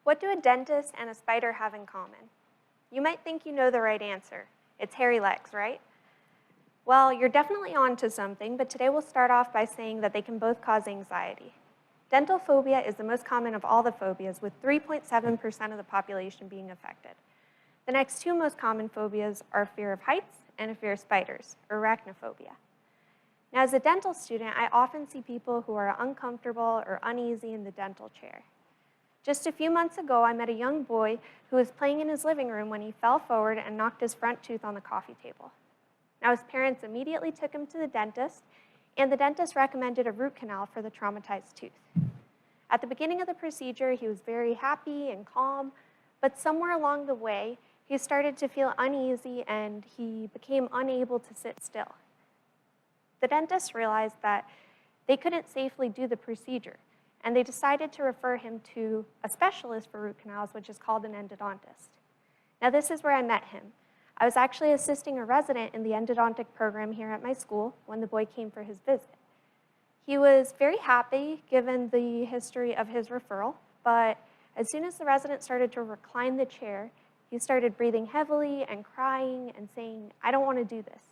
What do a dentist and a spider have in common? You might think you know the right answer. It's hairy legs, right? Well, you're definitely onto something, but today we'll start off by saying that they can both cause anxiety. Dental phobia is the most common of all the phobias, with 3.7% of the population being affected. The next two most common phobias are fear of heights and a fear of spiders, or arachnophobia. Now, as a dental student, I often see people who are uncomfortable or uneasy in the dental chair. Just a few months ago, I met a young boy who was playing in his living room when he fell forward and knocked his front tooth on the coffee table. Now, his parents immediately took him to the dentist, and the dentist recommended a root canal for the traumatized tooth. At the beginning of the procedure, he was very happy and calm, but somewhere along the way, he started to feel uneasy and he became unable to sit still. The dentist realized that they couldn't safely do the procedure, and they decided to refer him to a specialist for root canals, which is called an endodontist. Now, this is where I met him. I was actually assisting a resident in the endodontic program here at my school when the boy came for his visit. He was very happy given the history of his referral, but as soon as the resident started to recline the chair, he started breathing heavily and crying and saying, "I don't want to do this."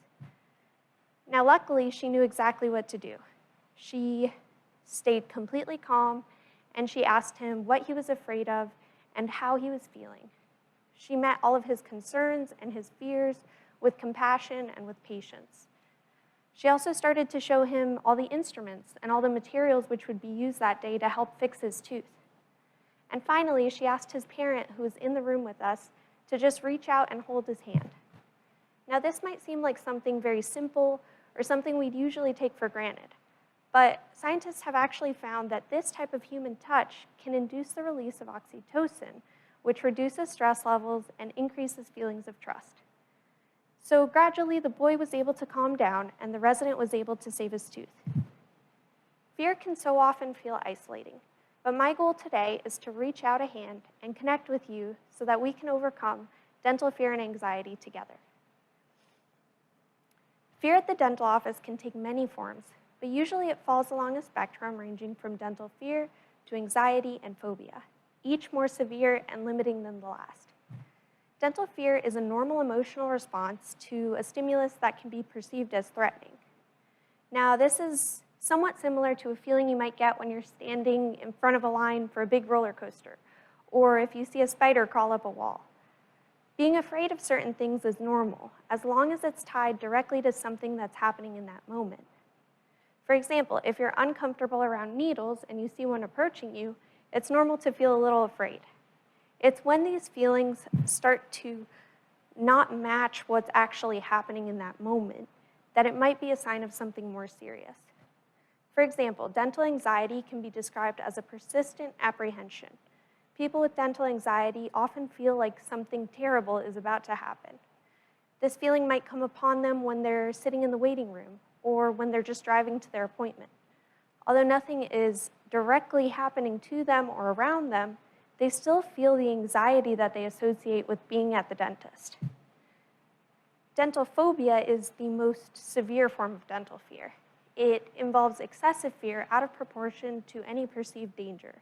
Now, luckily, she knew exactly what to do. She stayed completely calm, and she asked him what he was afraid of and how he was feeling. She met all of his concerns and his fears with compassion and with patience. She also started to show him all the instruments and all the materials which would be used that day to help fix his tooth. And finally, she asked his parent, who was in the room with us, to just reach out and hold his hand. Now, this might seem like something very simple or something we'd usually take for granted, but scientists have actually found that this type of human touch can induce the release of oxytocin, which reduces stress levels and increases feelings of trust. So gradually, the boy was able to calm down, and the resident was able to save his tooth. Fear can so often feel isolating, but my goal today is to reach out a hand and connect with you so that we can overcome dental fear and anxiety together. Fear at the dental office can take many forms, but usually it falls along a spectrum ranging from dental fear to anxiety and phobia, each more severe and limiting than the last. Dental fear is a normal emotional response to a stimulus that can be perceived as threatening. Now, this is somewhat similar to a feeling you might get when you're standing in front of a line for a big roller coaster, or if you see a spider crawl up a wall. Being afraid of certain things is normal, as long as it's tied directly to something that's happening in that moment. For example, if you're uncomfortable around needles and you see one approaching you, it's normal to feel a little afraid. It's when these feelings start to not match what's actually happening in that moment that it might be a sign of something more serious. For example, dental anxiety can be described as a persistent apprehension. People with dental anxiety often feel like something terrible is about to happen. This feeling might come upon them when they're sitting in the waiting room or when they're just driving to their appointment. Although nothing is directly happening to them or around them, they still feel the anxiety that they associate with being at the dentist. Dental phobia is the most severe form of dental fear. It involves excessive fear out of proportion to any perceived danger.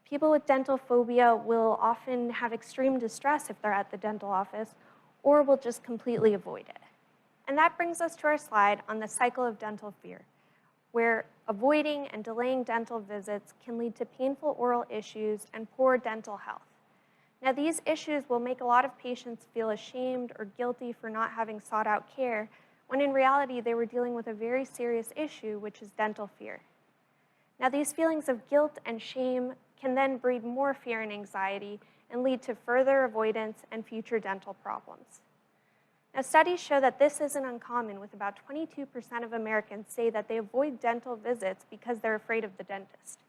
People with dental phobia will often have extreme distress if they're at the dental office, or will just completely avoid it. And that brings us to our slide on the cycle of dental fear, where avoiding and delaying dental visits can lead to painful oral issues and poor dental health. Now, these issues will make a lot of patients feel ashamed or guilty for not having sought out care, when in reality they were dealing with a very serious issue, which is dental fear. Now, these feelings of guilt and shame can then breed more fear and anxiety and lead to further avoidance and future dental problems. Now, studies show that this isn't uncommon, with about 22% of Americans say that they avoid dental visits because they're afraid of the dentist.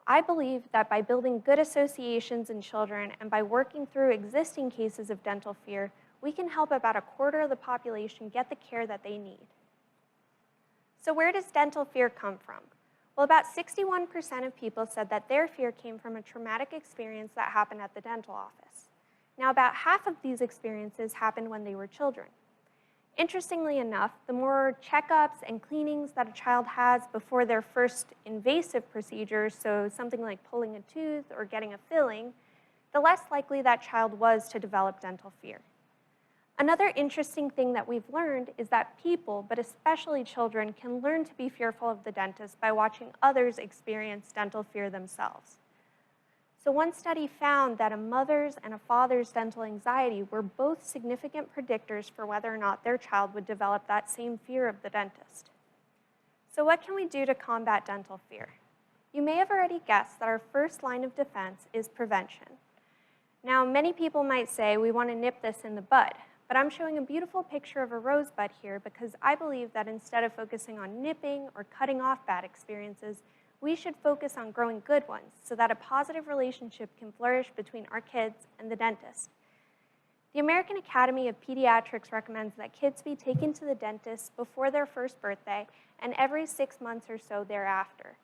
I believe that by building good associations in children and by working through existing cases of dental fear, we can help about a quarter of the population get the care that they need. So where does dental fear come from? Well, about 61% of people said that their fear came from a traumatic experience that happened at the dental office. Now, about half of these experiences happened when they were children. Interestingly enough, the more checkups and cleanings that a child has before their first invasive procedure, so something like pulling a tooth or getting a filling, the less likely that child was to develop dental fear. Another interesting thing that we've learned is that people, but especially children, can learn to be fearful of the dentist by watching others experience dental fear themselves. So one study found that a mother's and a father's dental anxiety were both significant predictors for whether or not their child would develop that same fear of the dentist. So what can we do to combat dental fear? You may have already guessed that our first line of defense is prevention. Now, many people might say we want to nip this in the bud, but I'm showing a beautiful picture of a rosebud here because I believe that instead of focusing on nipping or cutting off bad experiences, we should focus on growing good ones so that a positive relationship can flourish between our kids and the dentist. The American Academy of Pediatrics recommends that kids be taken to the dentist before their first birthday and every 6 months or so thereafter.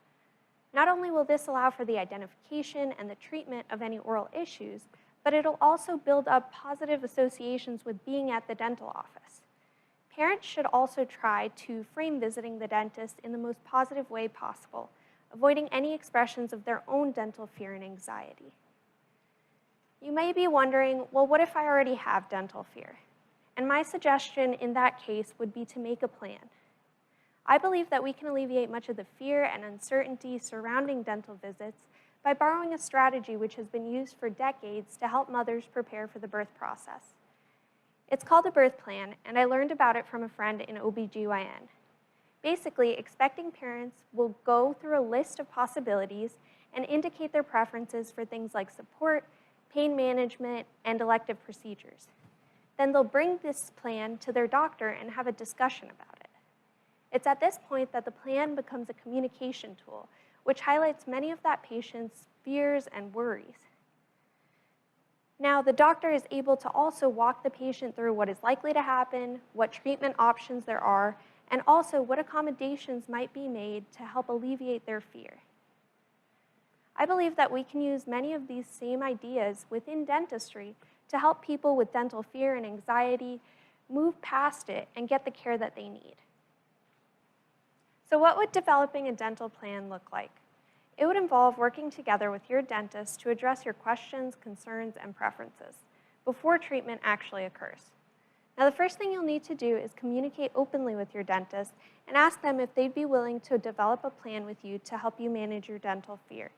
Not only will this allow for the identification and the treatment of any oral issues, but it'll also build up positive associations with being at the dental office. Parents should also try to frame visiting the dentist in the most positive way possible, avoiding any expressions of their own dental fear and anxiety. You may be wondering, well, what if I already have dental fear? And my suggestion in that case would be to make a plan. I believe that we can alleviate much of the fear and uncertainty surrounding dental visits by borrowing a strategy which has been used for decades to help mothers prepare for the birth process. It's called a birth plan, and I learned about it from a friend in OBGYN. Basically, expecting parents will go through a list of possibilities and indicate their preferences for things like support, pain management, and elective procedures. Then they'll bring this plan to their doctor and have a discussion about it. It's at this point that the plan becomes a communication tool, which highlights many of that patient's fears and worries. Now, the doctor is able to also walk the patient through what is likely to happen, what treatment options there are, and also what accommodations might be made to help alleviate their fear. I believe that we can use many of these same ideas within dentistry to help people with dental fear and anxiety move past it and get the care that they need. So what would developing a dental plan look like? It would involve working together with your dentist to address your questions, concerns, and preferences before treatment actually occurs. Now, the first thing you'll need to do is communicate openly with your dentist and ask them if they'd be willing to develop a plan with you to help you manage your dental fear.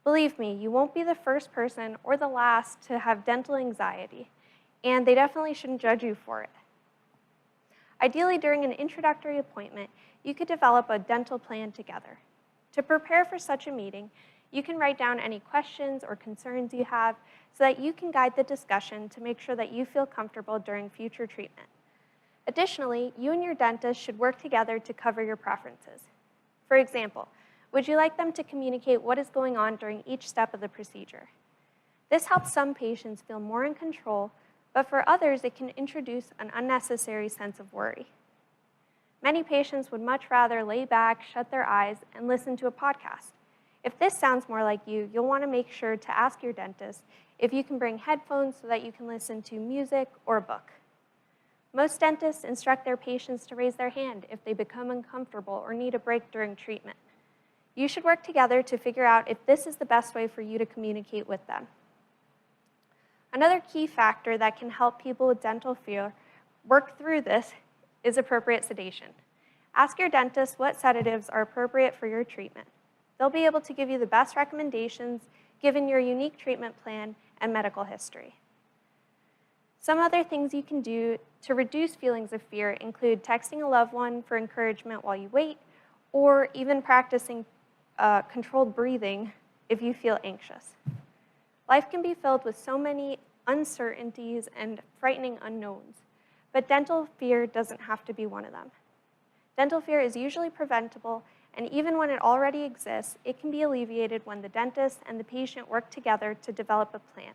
Believe me, you won't be the first person or the last to have dental anxiety, and they definitely shouldn't judge you for it. Ideally, during an introductory appointment, you could develop a dental plan together. To prepare for such a meeting, you can write down any questions or concerns you have so that you can guide the discussion to make sure that you feel comfortable during future treatment. Additionally, you and your dentist should work together to cover your preferences. For example, would you like them to communicate what is going on during each step of the procedure? This helps some patients feel more in control, but for others, it can introduce an unnecessary sense of worry. Many patients would much rather lay back, shut their eyes, and listen to a podcast. If this sounds more like you, you'll want to make sure to ask your dentist if you can bring headphones so that you can listen to music or a book. Most dentists instruct their patients to raise their hand if they become uncomfortable or need a break during treatment. You should work together to figure out if this is the best way for you to communicate with them. Another key factor that can help people with dental fear work through this is appropriate sedation. Ask your dentist what sedatives are appropriate for your treatment. They'll be able to give you the best recommendations given your unique treatment plan and medical history. Some other things you can do to reduce feelings of fear include texting a loved one for encouragement while you wait, or even practicing controlled breathing if you feel anxious. Life can be filled with so many uncertainties and frightening unknowns, but dental fear doesn't have to be one of them. Dental fear is usually preventable, and even when it already exists, it can be alleviated when the dentist and the patient work together to develop a plan.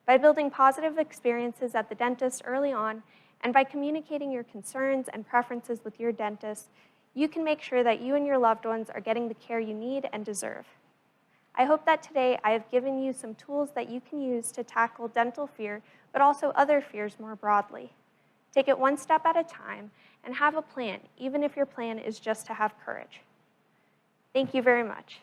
By building positive experiences at the dentist early on, and by communicating your concerns and preferences with your dentist, you can make sure that you and your loved ones are getting the care you need and deserve. I hope that today I have given you some tools that you can use to tackle dental fear, but also other fears more broadly. Take it one step at a time and have a plan, even if your plan is just to have courage. Thank you very much.